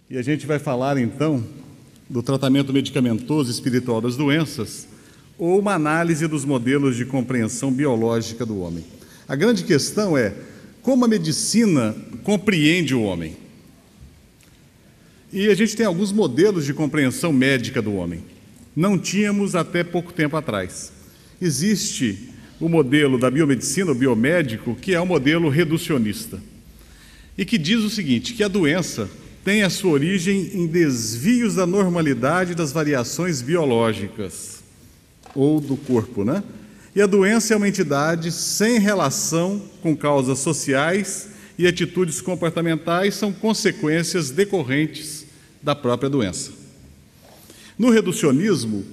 E a gente vai falar, então, do tratamento medicamentoso espiritual das doenças ou uma análise dos modelos de compreensão biológica do homem. A grande questão é como a medicina compreende o homem. E a gente tem alguns modelos de compreensão médica do homem. Não tínhamos até pouco tempo atrás. Existe o modelo da biomedicina, o biomédico, que é o modelo reducionista, e que diz o seguinte, que a doença tem a sua origem em desvios da normalidade das variações biológicas, ou do corpo, né? E a doença é uma entidade sem relação com causas sociais e atitudes comportamentais são consequências decorrentes da própria doença. No reducionismo,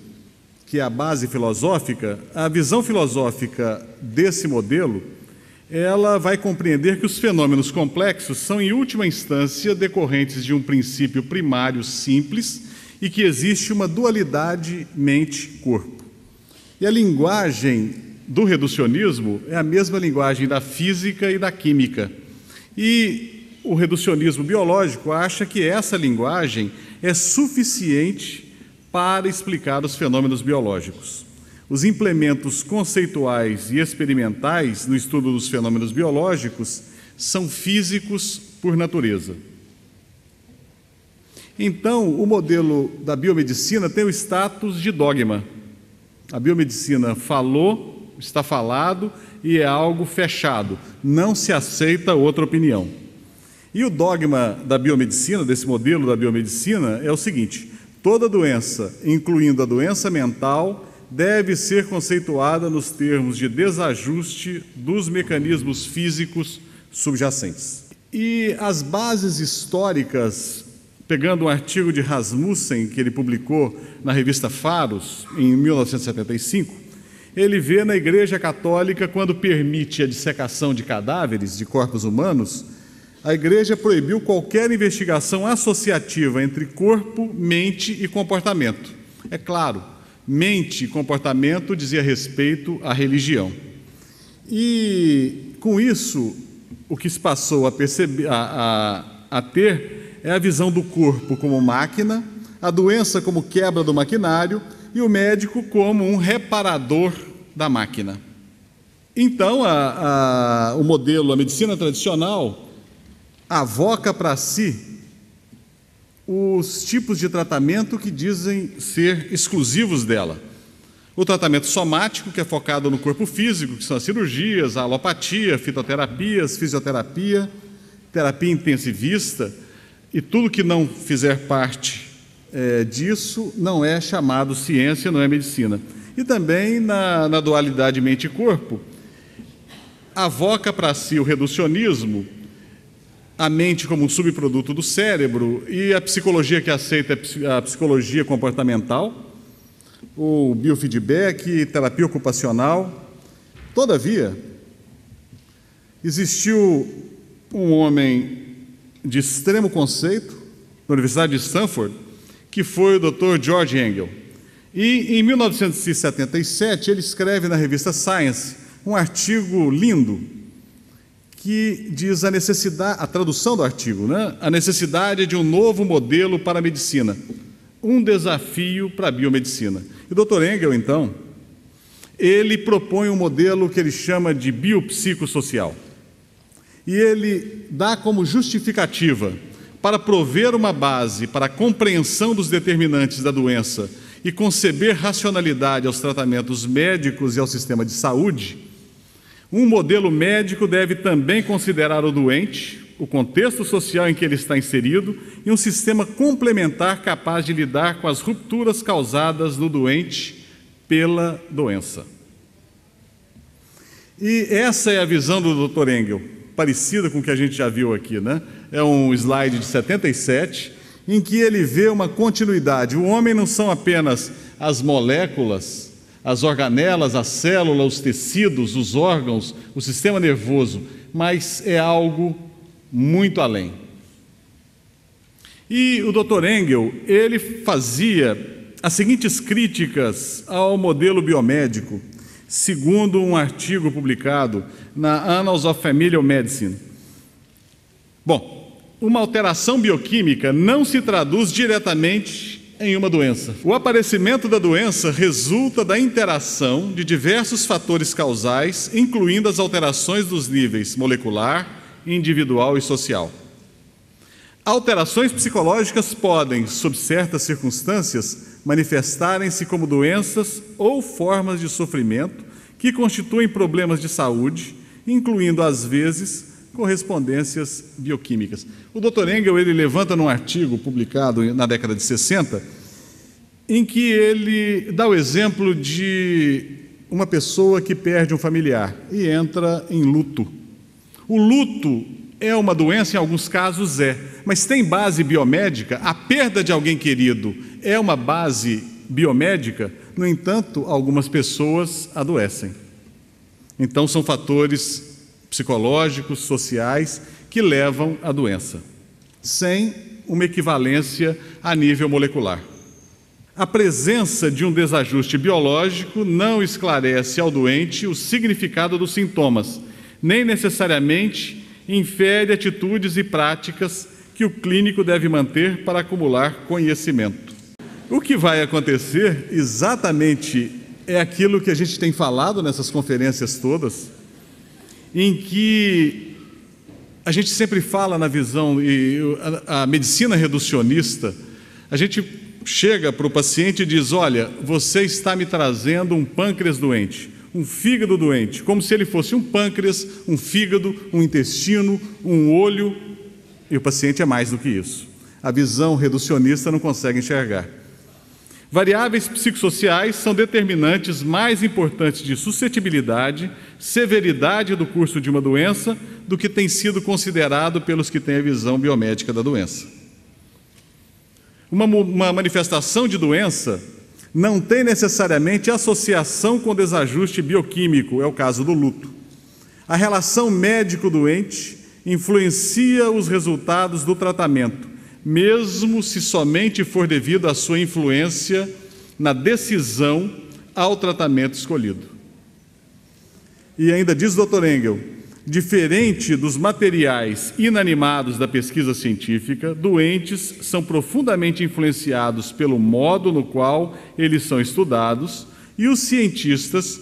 que é a base filosófica, a visão filosófica desse modelo, ela vai compreender que os fenômenos complexos são, em última instância, decorrentes de um princípio primário simples e que existe uma dualidade mente-corpo. E a linguagem do reducionismo é a mesma linguagem da física e da química. E o reducionismo biológico acha que essa linguagem é suficiente para explicar os fenômenos biológicos. Os implementos conceituais e experimentais no estudo dos fenômenos biológicos são físicos por natureza. Então, o modelo da biomedicina tem o status de dogma. A biomedicina falou, está falado e é algo fechado. Não se aceita outra opinião. E o dogma da biomedicina, desse modelo da biomedicina, é o seguinte: toda doença, incluindo a doença mental, deve ser conceituada nos termos de desajuste dos mecanismos físicos subjacentes. E as bases históricas, pegando um artigo de Rasmussen, que ele publicou na revista Faros, em 1975, ele vê na Igreja Católica, quando permite a dissecação de cadáveres, de corpos humanos, a Igreja proibiu qualquer investigação associativa entre corpo, mente e comportamento. É claro, mente e comportamento dizia respeito à religião. E, com isso, o que se passou a perceber, a ter é a visão do corpo como máquina, a doença como quebra do maquinário e o médico como um reparador da máquina. Então, o modelo, a medicina tradicional, avoca para si os tipos de tratamento que dizem ser exclusivos dela. O tratamento somático, que é focado no corpo físico, que são as cirurgias, a alopatia, fitoterapias, fisioterapia, terapia intensivista, e tudo que não fizer parte disso não é chamado ciência, não é medicina. E também na dualidade mente e corpo, avoca para si o reducionismo, a mente como um subproduto do cérebro e a psicologia que aceita a psicologia comportamental, o biofeedback, terapia ocupacional. Todavia, existiu um homem de extremo conceito na Universidade de Stanford, que foi o Dr. George Engel. E em 1977 ele escreve na revista Science um artigo lindo que diz a tradução do artigo, né? A necessidade de um novo modelo para a medicina, um desafio para a biomedicina. E o Dr. Engel, então, ele propõe um modelo que ele chama de biopsicossocial. E ele dá como justificativa para prover uma base para a compreensão dos determinantes da doença e conceber racionalidade aos tratamentos médicos e ao sistema de saúde. Um modelo médico deve também considerar o doente, o contexto social em que ele está inserido e um sistema complementar capaz de lidar com as rupturas causadas no doente pela doença. E essa é a visão do Dr. Engel, parecida com o que a gente já viu aqui, né? É um slide de 77, em que ele vê uma continuidade. O homem não são apenas as moléculas, as organelas, a célula, os tecidos, os órgãos, o sistema nervoso, mas é algo muito além. E o Dr. Engel, ele fazia as seguintes críticas ao modelo biomédico, segundo um artigo publicado na Annals of Family Medicine. Bom, uma alteração bioquímica não se traduz diretamente em uma doença. O aparecimento da doença resulta da interação de diversos fatores causais, incluindo as alterações dos níveis molecular, individual e social. Alterações psicológicas podem, sob certas circunstâncias, manifestarem-se como doenças ou formas de sofrimento que constituem problemas de saúde, incluindo, às vezes, correspondências bioquímicas. O Dr. Engel, ele levanta num artigo publicado na década de 60, em que ele dá o exemplo de uma pessoa que perde um familiar e entra em luto. O luto é uma doença, em alguns casos mas tem base biomédica. A perda de alguém querido é uma base biomédica, no entanto, algumas pessoas adoecem. Então, são fatores psicológicos, sociais, que levam à doença, sem uma equivalência a nível molecular. A presença de um desajuste biológico não esclarece ao doente o significado dos sintomas, nem necessariamente infere atitudes e práticas que o clínico deve manter para acumular conhecimento. O que vai acontecer exatamente é aquilo que a gente tem falado nessas conferências todas, em que a gente sempre fala na visão, e a medicina reducionista, a gente chega para o paciente e diz: olha, você está me trazendo um pâncreas doente, um fígado doente, como se ele fosse um pâncreas, um fígado, um intestino, um olho, e o paciente é mais do que isso. A visão reducionista não consegue enxergar. Variáveis psicossociais são determinantes mais importantes de suscetibilidade, severidade do curso de uma doença, do que tem sido considerado pelos que têm a visão biomédica da doença. Uma manifestação de doença não tem necessariamente associação com desajuste bioquímico, é o caso do luto. A relação médico-doente influencia os resultados do tratamento, mesmo se somente for devido à sua influência na decisão ao tratamento escolhido. E ainda diz o Dr. Engel: diferente dos materiais inanimados da pesquisa científica, doentes são profundamente influenciados pelo modo no qual eles são estudados, e os cientistas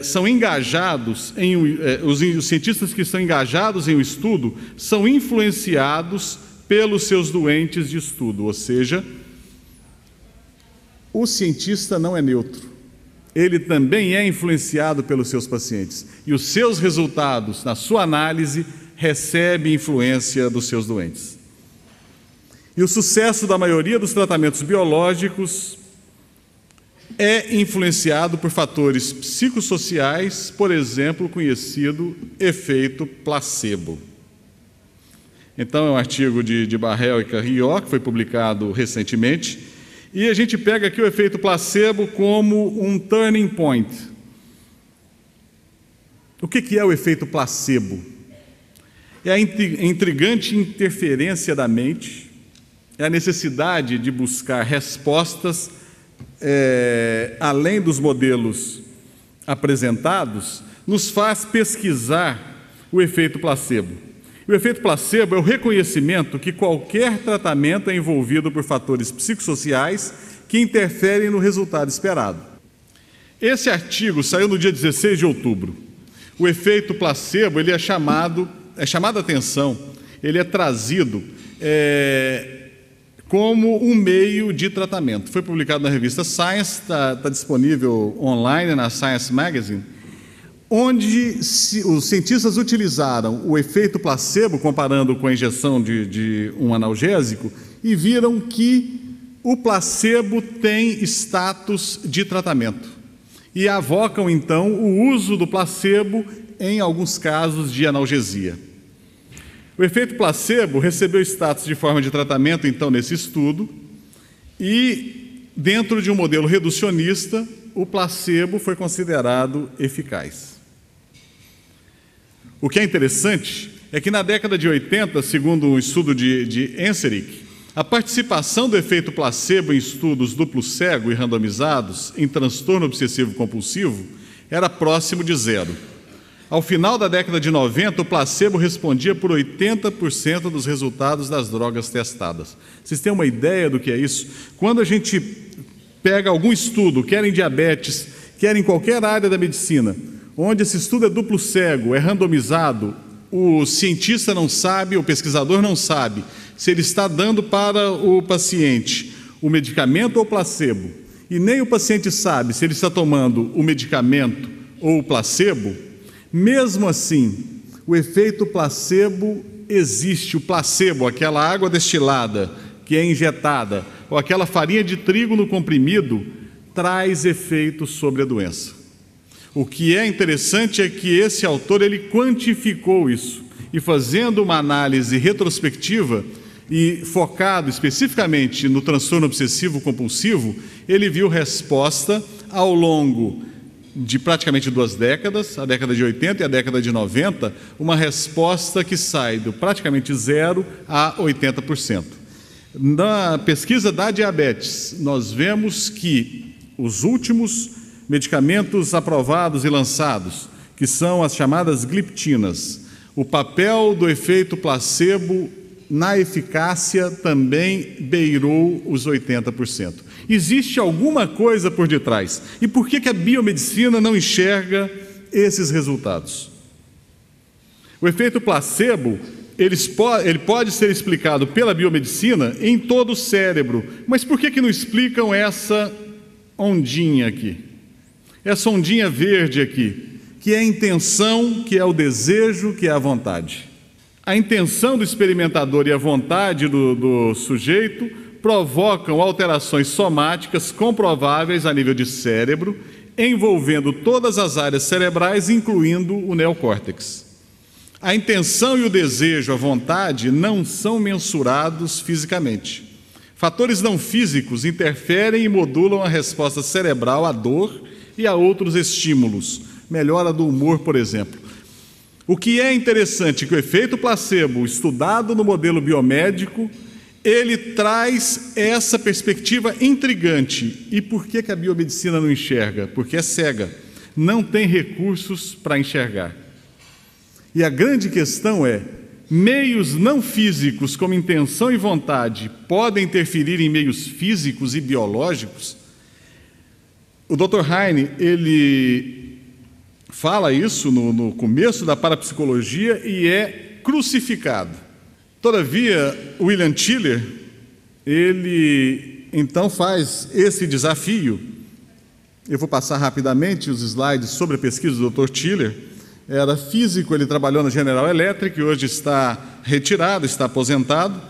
são engajados os cientistas que estão engajados em um estudo são influenciados pelos seus doentes de estudo, ou seja, o cientista não é neutro, ele também é influenciado pelos seus pacientes, e os seus resultados, na sua análise, recebem influência dos seus doentes. E o sucesso da maioria dos tratamentos biológicos é influenciado por fatores psicossociais, por exemplo, o conhecido efeito placebo. Então, é um artigo de Barrel e Carrió, que foi publicado recentemente, e a gente pega aqui o efeito placebo como um turning point. O que é o efeito placebo? É a intrigante interferência da mente, é a necessidade de buscar respostas além dos modelos apresentados, nos faz pesquisar o efeito placebo. O efeito placebo é o reconhecimento que qualquer tratamento é envolvido por fatores psicossociais que interferem no resultado esperado. Esse artigo saiu no dia 16 de outubro. O efeito placebo, ele é chamado a atenção, ele é trazido como um meio de tratamento. Foi publicado na revista Science, está disponível online na Science Magazine, onde os cientistas utilizaram o efeito placebo, comparando com a injeção de um analgésico, e viram que o placebo tem status de tratamento. E avocam, então, o uso do placebo em alguns casos de analgesia. O efeito placebo recebeu status de forma de tratamento, então, nesse estudo, e, dentro de um modelo reducionista, o placebo foi considerado eficaz. O que é interessante é que na década de 80, segundo um estudo de Enserick, a participação do efeito placebo em estudos duplo cego e randomizados em transtorno obsessivo compulsivo era próximo de zero. Ao final da década de 90, o placebo respondia por 80% dos resultados das drogas testadas. Vocês têm uma ideia do que é isso? Quando a gente pega algum estudo, quer em diabetes, quer em qualquer área da medicina, onde esse estudo é duplo cego, é randomizado, o cientista não sabe, o pesquisador não sabe se ele está dando para o paciente o medicamento ou o placebo, e nem o paciente sabe se ele está tomando o medicamento ou o placebo. Mesmo assim, o efeito placebo existe. O placebo, aquela água destilada que é injetada, ou aquela farinha de trigo no comprimido, traz efeitos sobre a doença. O que é interessante é que esse autor ele quantificou isso, e fazendo uma análise retrospectiva e focado especificamente no transtorno obsessivo-compulsivo, ele viu resposta ao longo de praticamente 2 décadas, a década de 80 e a década de 90, uma resposta que sai do praticamente 0 a 80%. Na pesquisa da diabetes, nós vemos que os últimos medicamentos aprovados e lançados, que são as chamadas gliptinas, o papel do efeito placebo na eficácia também beirou os 80%. Existe alguma coisa por detrás. E por que a biomedicina não enxerga esses resultados? O efeito placebo, ele pode ser explicado pela biomedicina em todo o cérebro. Mas por que não explicam essa ondinha aqui? Essa ondinha verde aqui, que é a intenção, que é o desejo, que é a vontade. A intenção do experimentador e a vontade do sujeito provocam alterações somáticas comprováveis a nível de cérebro, envolvendo todas as áreas cerebrais, incluindo o neocórtex. A intenção e o desejo, a vontade, não são mensurados fisicamente. Fatores não físicos interferem e modulam a resposta cerebral à dor e a outros estímulos, melhora do humor, por exemplo. O que é interessante é que o efeito placebo, estudado no modelo biomédico, ele traz essa perspectiva intrigante. E por que a biomedicina não enxerga? Porque é cega, não tem recursos para enxergar. E a grande questão é, meios não físicos como intenção e vontade podem interferir em meios físicos e biológicos? O Dr. Heine, ele fala isso no começo da parapsicologia e é crucificado. Todavia, William Tiller, ele então faz esse desafio. Eu vou passar rapidamente os slides sobre a pesquisa do Dr. Tiller. Era físico, ele trabalhou na General Electric, hoje está retirado, está aposentado,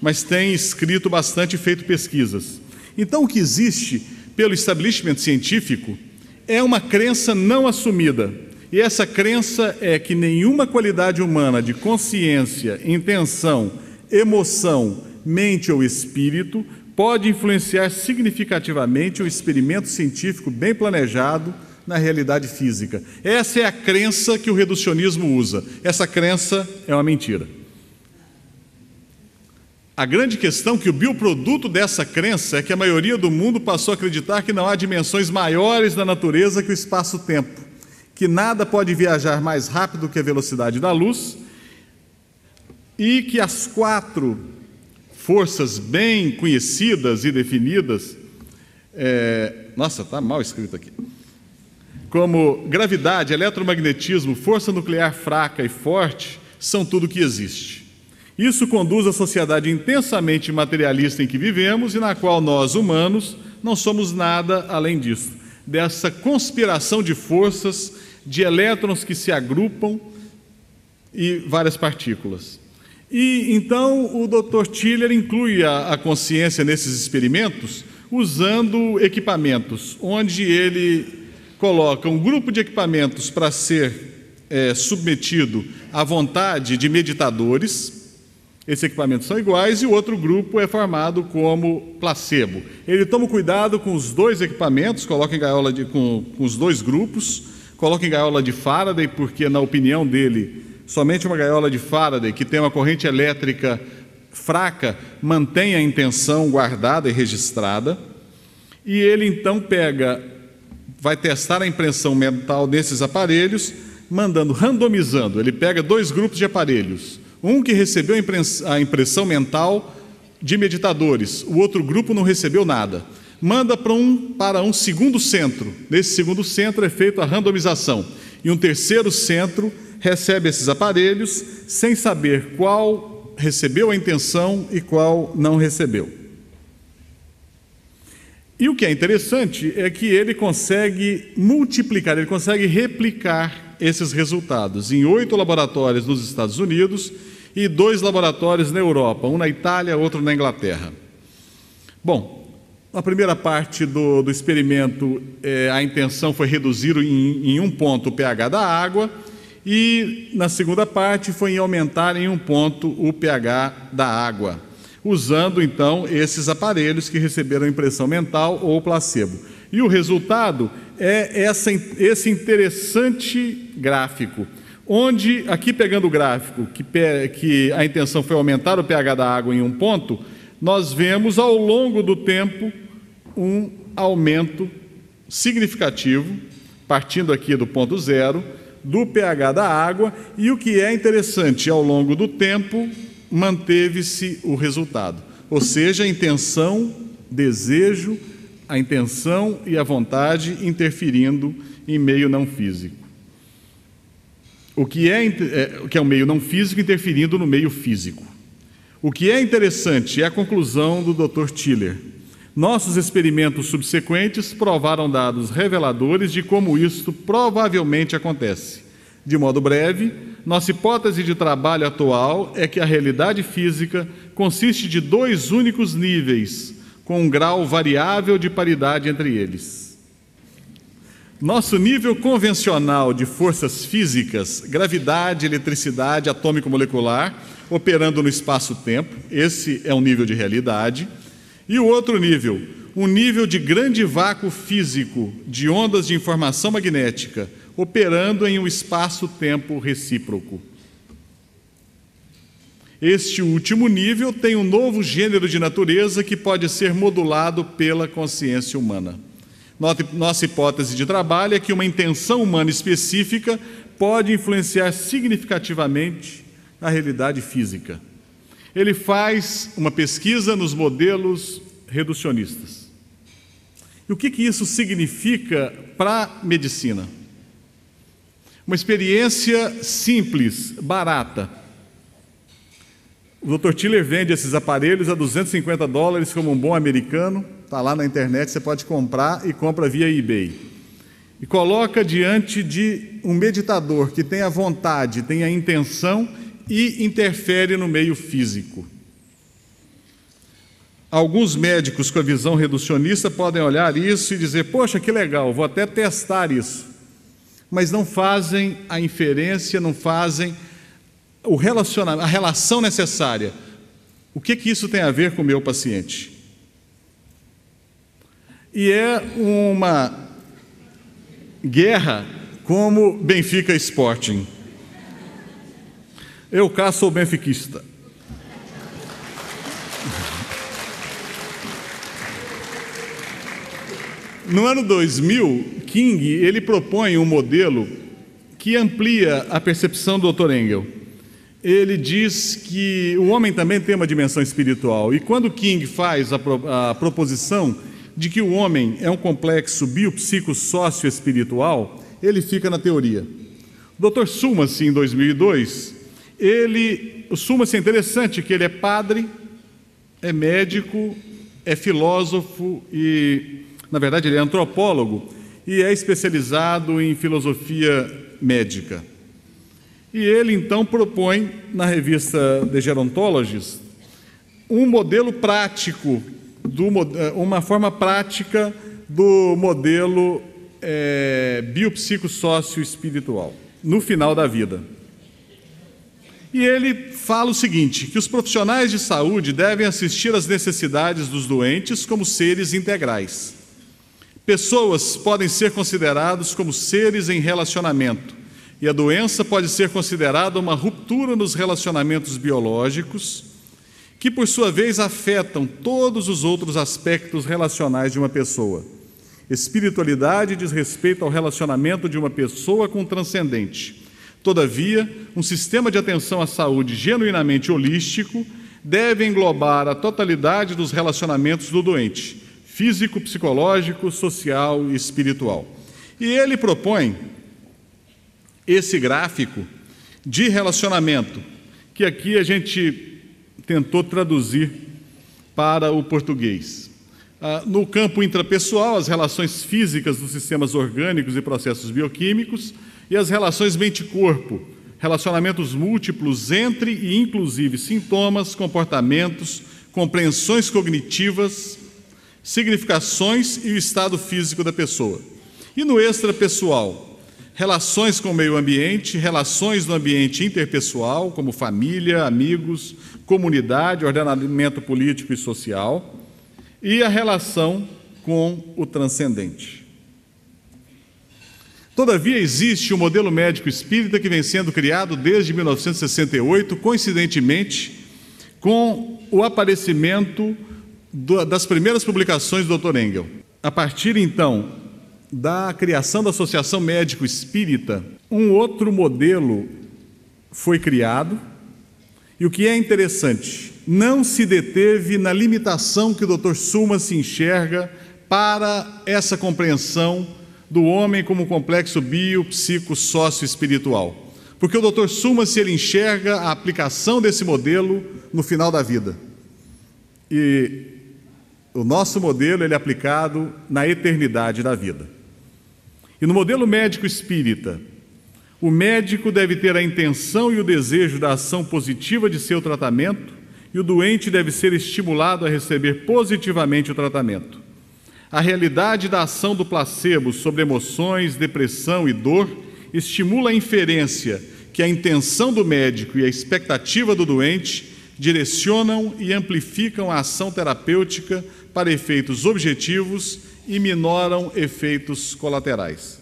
mas tem escrito bastante e feito pesquisas. Então, o que existe pelo establishment científico é uma crença não assumida. E essa crença é que nenhuma qualidade humana de consciência, intenção, emoção, mente ou espírito pode influenciar significativamente um experimento científico bem planejado na realidade física. Essa é a crença que o reducionismo usa. Essa crença é uma mentira. A grande questão é que o bioproduto dessa crença é que a maioria do mundo passou a acreditar que não há dimensões maiores da natureza que o espaço-tempo, que nada pode viajar mais rápido que a velocidade da luz e que as 4 forças bem conhecidas e definidas, nossa, está mal escrito aqui, como gravidade, eletromagnetismo, força nuclear fraca e forte, são tudo que existe. Isso conduz à sociedade intensamente materialista em que vivemos e na qual nós, humanos, não somos nada além disso, dessa conspiração de forças, de elétrons que se agrupam e várias partículas. E então o Dr. Tiller inclui a consciência nesses experimentos usando equipamentos, onde ele coloca um grupo de equipamentos para ser submetido à vontade de meditadores. Esses equipamentos são iguais e o outro grupo é formado como placebo. Ele toma cuidado com os 2 equipamentos, coloca em gaiola com os 2 grupos, coloca em gaiola de Faraday, porque, na opinião dele, somente uma gaiola de Faraday, que tem uma corrente elétrica fraca, mantém a intenção guardada e registrada. E ele, então, vai testar a impressão mental desses aparelhos. randomizando. Ele pega 2 grupos de aparelhos, um que recebeu a impressão mental de meditadores, o outro grupo não recebeu nada. Manda para um segundo centro. Nesse segundo centro é feita a randomização. E um terceiro centro recebe esses aparelhos sem saber qual recebeu a intenção e qual não recebeu. E o que é interessante é que ele consegue multiplicar, ele consegue replicar esses resultados em 8 laboratórios nos Estados Unidos e 2 laboratórios na Europa, um na Itália, outro na Inglaterra. Bom, na primeira parte do experimento, a intenção foi reduzir em 1 ponto o pH da água, e na segunda parte foi em aumentar em 1 ponto o pH da água, usando então esses aparelhos que receberam impressão mental ou placebo. E o resultado é esse interessante gráfico, onde, aqui pegando o gráfico, que a intenção foi aumentar o pH da água em 1 ponto, nós vemos ao longo do tempo um aumento significativo, partindo aqui do ponto 0, do pH da água, e o que é interessante, ao longo do tempo, manteve-se o resultado. Ou seja, a intenção, desejo, a intenção e a vontade interferindo em meio não físico. O que é o meio não físico interferindo no meio físico. O que é interessante é a conclusão do Dr. Tiller. Nossos experimentos subsequentes provaram dados reveladores de como isto provavelmente acontece. De modo breve, nossa hipótese de trabalho atual é que a realidade física consiste de 2 únicos níveis, com um grau variável de paridade entre eles. Nosso nível convencional de forças físicas, gravidade, eletricidade, atômico-molecular, operando no espaço-tempo, esse é um nível de realidade. E o outro nível, um nível de grande vácuo físico de ondas de informação magnética, operando em um espaço-tempo recíproco. Este último nível tem um novo gênero de natureza que pode ser modulado pela consciência humana. Nossa hipótese de trabalho é que uma intenção humana específica pode influenciar significativamente a realidade física. Ele faz uma pesquisa nos modelos reducionistas. E o que isso significa para a medicina? Uma experiência simples, barata. O Dr. Tiller vende esses aparelhos a $250 como um bom americano. Está lá na internet, você pode comprar e compra via eBay. E coloca diante de um meditador que tem a vontade, tem a intenção e interfere no meio físico. Alguns médicos com a visão reducionista podem olhar isso e dizer, poxa, que legal, vou até testar isso. Mas não fazem a inferência, não fazem o relacionamento, a relação necessária. O que isso tem a ver com o meu paciente? E é uma guerra como Benfica Sporting. Eu cá sou benfiquista. No ano 2000, King ele propõe um modelo que amplia a percepção do Dr. Engel. Ele diz que o homem também tem uma dimensão espiritual. E quando King faz a proposição de que o homem é um complexo biopsico-sócio-espiritual, ele fica na teoria. O Dr. Sulmasy, em 2002, o Sulmasy é interessante que ele é padre, é médico, é filósofo e, na verdade, ele é antropólogo e é especializado em filosofia médica. E ele, então, propõe, na revista The Gerontologist, um modelo prático, uma forma prática do modelo biopsico-sócio-espiritual, no final da vida. E ele fala o seguinte, que os profissionais de saúde devem assistir às necessidades dos doentes como seres integrais. Pessoas podem ser considerados como seres em relacionamento, e a doença pode ser considerada uma ruptura nos relacionamentos biológicos, que, por sua vez, afetam todos os outros aspectos relacionais de uma pessoa. Espiritualidade diz respeito ao relacionamento de uma pessoa com o transcendente. Todavia, um sistema de atenção à saúde genuinamente holístico deve englobar a totalidade dos relacionamentos do doente, físico, psicológico, social e espiritual. E ele propõe esse gráfico de relacionamento, que aqui a gente tentou traduzir para o português. No campo intrapessoal, as relações físicas dos sistemas orgânicos e processos bioquímicos, e as relações mente-corpo, relacionamentos múltiplos entre e inclusive sintomas, comportamentos, compreensões cognitivas, significações e o estado físico da pessoa. E no extrapessoal, relações com o meio ambiente, relações no ambiente interpessoal, como família, amigos, comunidade, ordenamento político e social, e a relação com o transcendente. Todavia, existe um modelo médico espírita que vem sendo criado desde 1968, coincidentemente com o aparecimento das primeiras publicações do Dr. Engel. A partir, então, da criação da Associação Médico Espírita, um outro modelo foi criado, e o que é interessante, não se deteve na limitação que o Dr. Sulman se enxerga para essa compreensão do homem como um complexo bio, psico, sócio espiritual. Porque o Dr. Sulman, se ele enxerga a aplicação desse modelo no final da vida. E o nosso modelo ele é aplicado na eternidade da vida. E no modelo médico espírita, o médico deve ter a intenção e o desejo da ação positiva de seu tratamento, e o doente deve ser estimulado a receber positivamente o tratamento. A realidade da ação do placebo sobre emoções, depressão e dor estimula a inferência que a intenção do médico e a expectativa do doente direcionam e amplificam a ação terapêutica para efeitos objetivos e minoram efeitos colaterais.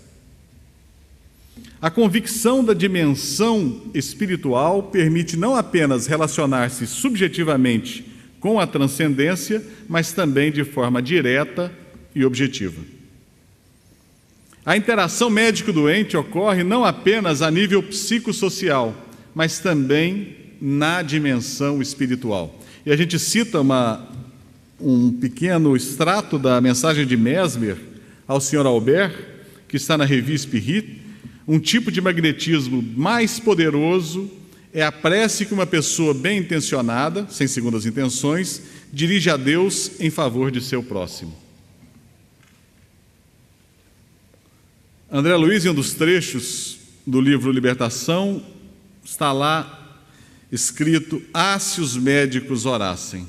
A convicção da dimensão espiritual permite não apenas relacionar-se subjetivamente com a transcendência, mas também de forma direta e objetiva. A interação médico-doente ocorre não apenas a nível psicossocial, mas também na dimensão espiritual. E a gente cita um pequeno extrato da mensagem de Mesmer ao Sr. Albert, que está na Revue Spirit. Um tipo de magnetismo mais poderoso é a prece que uma pessoa bem intencionada, sem segundas intenções, dirige a Deus em favor de seu próximo. André Luiz, em um dos trechos do livro Libertação, está lá escrito: "Ah, se os médicos orassem".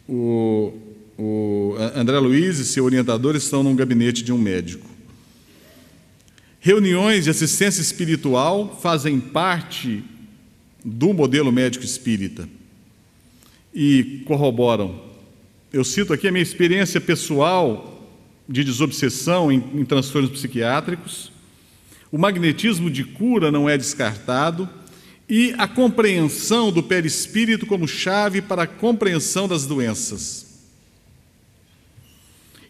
O André Luiz e seu orientador estão num gabinete de um médico. Reuniões de assistência espiritual fazem parte do modelo médico espírita e corroboram. Eu cito aqui a minha experiência pessoal de desobsessão em transtornos psiquiátricos. O magnetismo de cura não é descartado e a compreensão do perispírito como chave para a compreensão das doenças.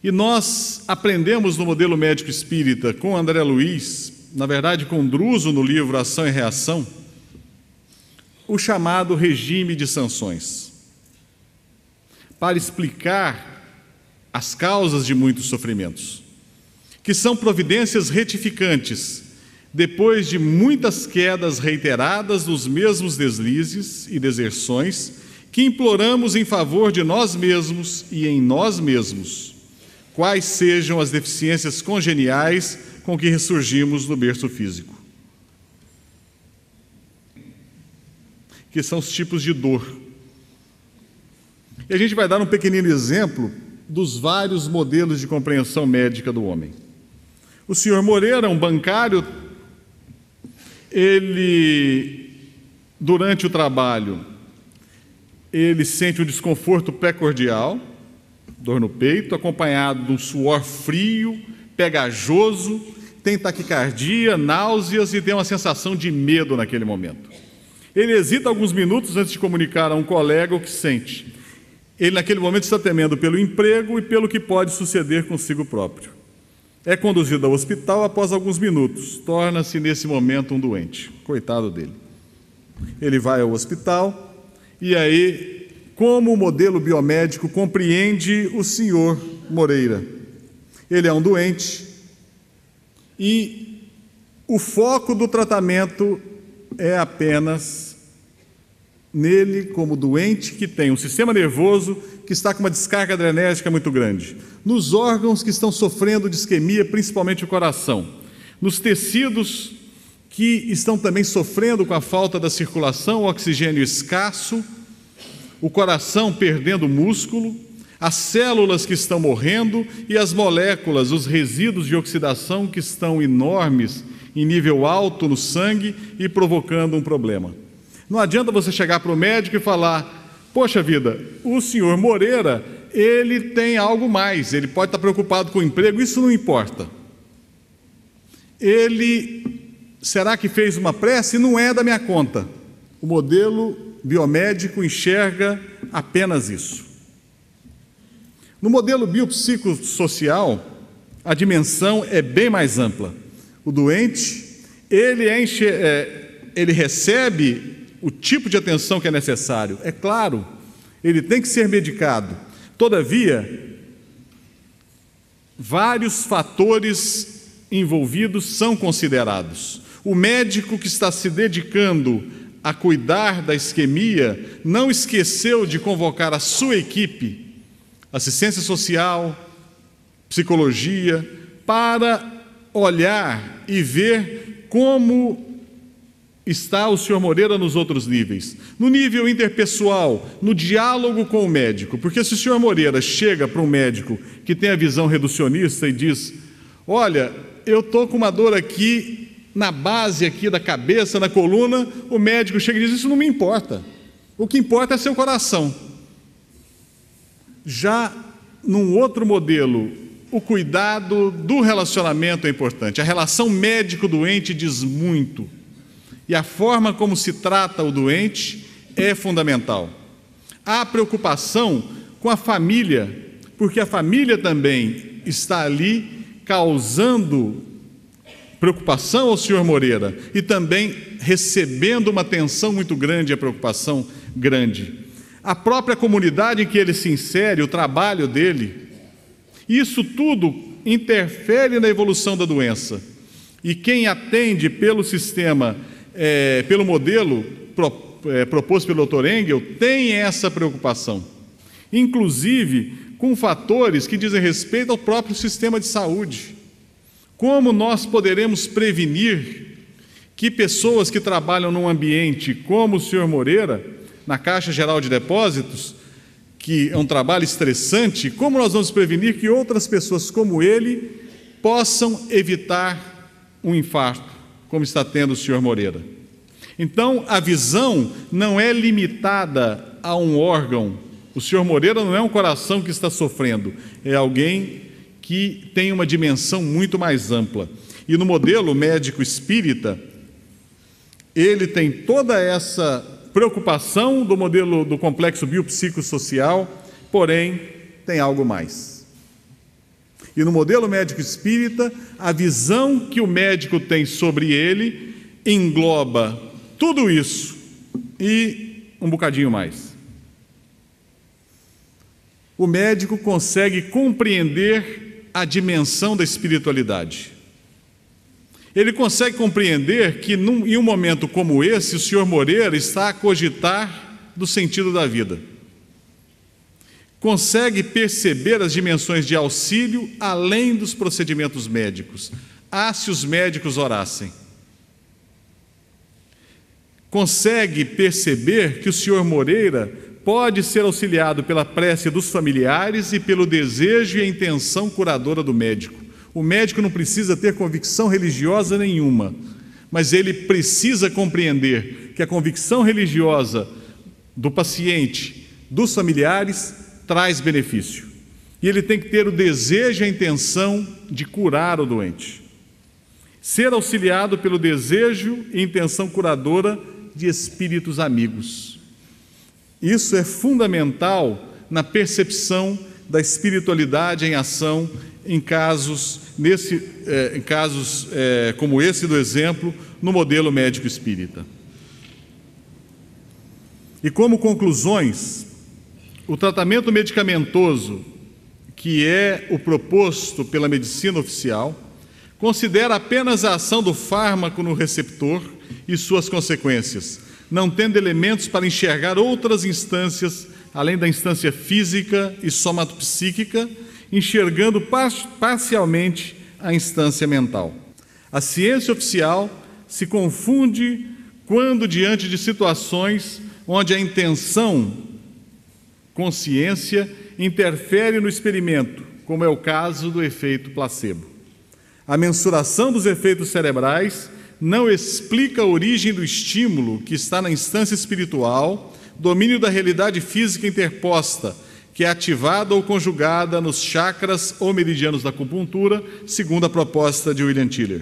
E nós aprendemos no modelo médico espírita com André Luiz, na verdade com Druso no livro Ação e Reação, o chamado regime de sanções, para explicar as causas de muitos sofrimentos, que são providências retificantes, depois de muitas quedas reiteradas nos mesmos deslizes e deserções, que imploramos em favor de nós mesmos e em nós mesmos, quais sejam as deficiências congeniais com que ressurgimos no berço físico, que são os tipos de dor. E a gente vai dar um pequenino exemplo dos vários modelos de compreensão médica do homem. O senhor Moreira, um bancário, ele, durante o trabalho, ele sente um desconforto pré-cordial, dor no peito, acompanhado de um suor frio, pegajoso, tem taquicardia, náuseas e tem uma sensação de medo naquele momento. Ele hesita alguns minutos antes de comunicar a um colega o que sente. Ele, naquele momento, está temendo pelo emprego e pelo que pode suceder consigo próprio. É conduzido ao hospital após alguns minutos. Torna-se, nesse momento, um doente. Coitado dele. Ele vai ao hospital e aí, como o modelo biomédico compreende o senhor Moreira? Ele é um doente e o foco do tratamento é apenas nele como doente que tem um sistema nervoso que está com uma descarga adrenérgica muito grande, nos órgãos que estão sofrendo de isquemia, principalmente o coração, nos tecidos que estão também sofrendo com a falta da circulação, o oxigênio escasso, o coração perdendo músculo, as células que estão morrendo e as moléculas, os resíduos de oxidação que estão enormes, em nível alto no sangue e provocando um problema. Não adianta você chegar para o médico e falar: poxa vida, o senhor Moreira, ele tem algo mais, ele pode estar preocupado com o emprego, isso não importa. Será que fez uma prece? Não é da minha conta. O modelo biomédico enxerga apenas isso. No modelo biopsicossocial, a dimensão é bem mais ampla. O doente, ele recebe o tipo de atenção que é necessário. É claro, ele tem que ser medicado. Todavia, vários fatores envolvidos são considerados. O médico que está se dedicando a cuidar da isquemia não esqueceu de convocar a sua equipe, assistência social, psicologia, para olhar e ver como está o senhor Moreira nos outros níveis. No nível interpessoal, no diálogo com o médico, porque se o senhor Moreira chega para um médico que tem a visão reducionista e diz: olha, eu estou com uma dor aqui na base aqui da cabeça, na coluna, o médico chega e diz: isso não me importa, o que importa é seu coração. Já num outro modelo, o cuidado do relacionamento é importante. A relação médico-doente diz muito. E a forma como se trata o doente é fundamental. Há preocupação com a família, porque a família também está ali causando preocupação ao senhor Moreira e também recebendo uma atenção muito grande, a preocupação grande. A própria comunidade em que ele se insere, o trabalho dele, isso tudo interfere na evolução da doença. E quem atende pelo sistema, pelo modelo proposto pelo Dr. Engel, tem essa preocupação. Inclusive com fatores que dizem respeito ao próprio sistema de saúde. Como nós poderemos prevenir que pessoas que trabalham num ambiente como o senhor Moreira, na Caixa Geral de Depósitos, que é um trabalho estressante, como nós vamos prevenir que outras pessoas como ele possam evitar um infarto, como está tendo o senhor Moreira? Então, a visão não é limitada a um órgão. O senhor Moreira não é um coração que está sofrendo, é alguém que tem uma dimensão muito mais ampla. E no modelo médico espírita, ele tem toda essa preocupação do modelo do complexo biopsicossocial, porém tem algo mais. E no modelo médico espírita, a visão que o médico tem sobre ele engloba tudo isso e um bocadinho mais. O médico consegue compreender a dimensão da espiritualidade. Ele consegue compreender que em um momento como esse, o senhor Moreira está a cogitar do sentido da vida. Consegue perceber as dimensões de auxílio além dos procedimentos médicos. Se os médicos orassem. Consegue perceber que o senhor Moreira pode ser auxiliado pela prece dos familiares e pelo desejo e a intenção curadora do médico. O médico não precisa ter convicção religiosa nenhuma, mas ele precisa compreender que a convicção religiosa do paciente, dos familiares, traz benefício. E ele tem que ter o desejo e a intenção de curar o doente. Ser auxiliado pelo desejo e intenção curadora de espíritos amigos. Isso é fundamental na percepção da espiritualidade em ação em casos como esse do exemplo, no modelo médico espírita. E como conclusões, o tratamento medicamentoso, que é o proposto pela medicina oficial, considera apenas a ação do fármaco no receptor e suas consequências, não tendo elementos para enxergar outras instâncias, além da instância física e somatopsíquica, enxergando parcialmente a instância mental. A ciência oficial se confunde quando, diante de situações onde a intenção, consciência, interfere no experimento, como é o caso do efeito placebo. A mensuração dos efeitos cerebrais não explica a origem do estímulo que está na instância espiritual, domínio da realidade física interposta, que é ativada ou conjugada nos chakras ou meridianos da acupuntura, segundo a proposta de William Tiller.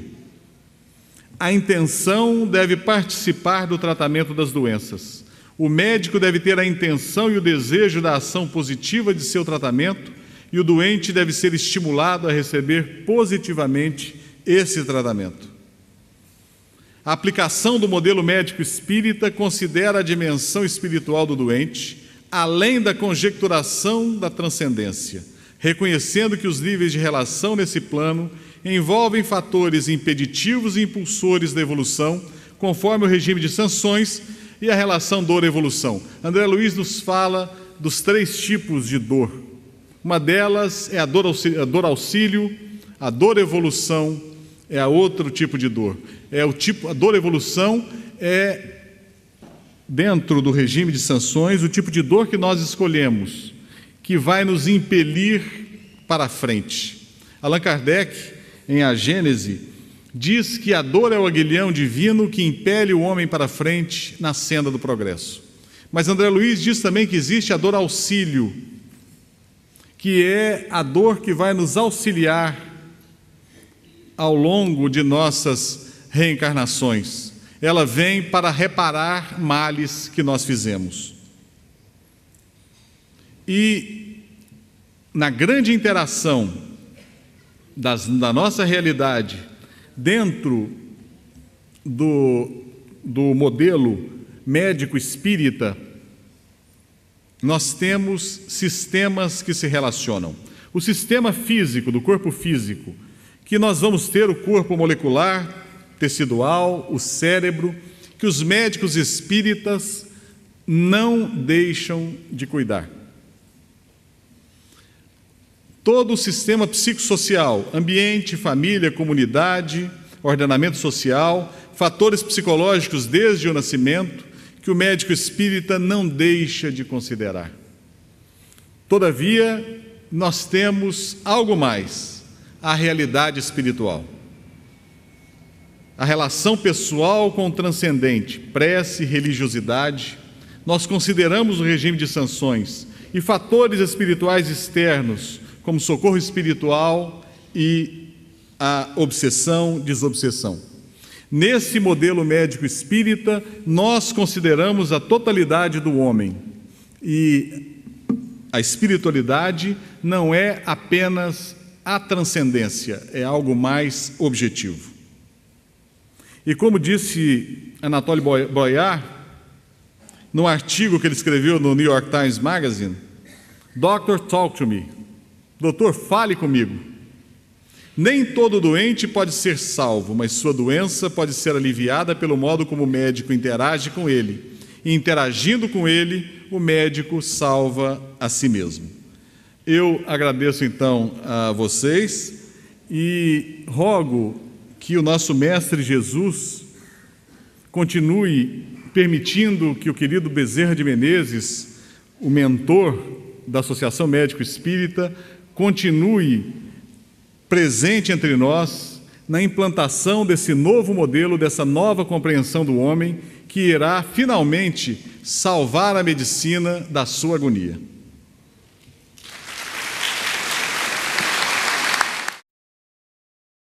A intenção deve participar do tratamento das doenças. O médico deve ter a intenção e o desejo da ação positiva de seu tratamento, e o doente deve ser estimulado a receber positivamente esse tratamento. A aplicação do modelo médico espírita considera a dimensão espiritual do doente, além da conjecturação da transcendência, reconhecendo que os níveis de relação nesse plano envolvem fatores impeditivos e impulsores da evolução, conforme o regime de sanções e a relação dor-evolução. André Luiz nos fala dos 3 tipos de dor. Uma delas é a dor-auxílio, a dor-evolução é a outro tipo de dor. A dor-evolução é, dentro do regime de sanções, o tipo de dor que nós escolhemos, que vai nos impelir para a frente. Allan Kardec, em A Gênese, diz que a dor é o aguilhão divino que impele o homem para a frente na senda do progresso. Mas André Luiz diz também que existe a dor-auxílio, que é a dor que vai nos auxiliar ao longo de nossas reencarnações. Ela vem para reparar males que nós fizemos. E na grande interação da nossa realidade dentro do modelo médico espírita, nós temos sistemas que se relacionam. O sistema físico, do corpo físico, que nós vamos ter o corpo molecular, tecidual, o cérebro, que os médicos espíritas não deixam de cuidar. Todo o sistema psicossocial, ambiente, família, comunidade, ordenamento social, fatores psicológicos desde o nascimento, que o médico espírita não deixa de considerar. Todavia, nós temos algo mais, a realidade espiritual. A relação pessoal com o transcendente, prece, religiosidade. Nós consideramos o regime de sanções e fatores espirituais externos, como socorro espiritual e a obsessão, desobsessão. Nesse modelo médico espírita, nós consideramos a totalidade do homem. E a espiritualidade não é apenas a transcendência, é algo mais objetivo. E como disse Anatoly Boyar, no artigo que ele escreveu no New York Times Magazine, Doctor, talk to me. Doutor, fale comigo. Nem todo doente pode ser salvo, mas sua doença pode ser aliviada pelo modo como o médico interage com ele. E interagindo com ele, o médico salva a si mesmo. Eu agradeço então a vocês e rogo que o nosso Mestre Jesus continue permitindo que o querido Bezerra de Menezes, o mentor da Associação Médico Espírita, continue presente entre nós na implantação desse novo modelo, dessa nova compreensão do homem, que irá finalmente salvar a medicina da sua agonia.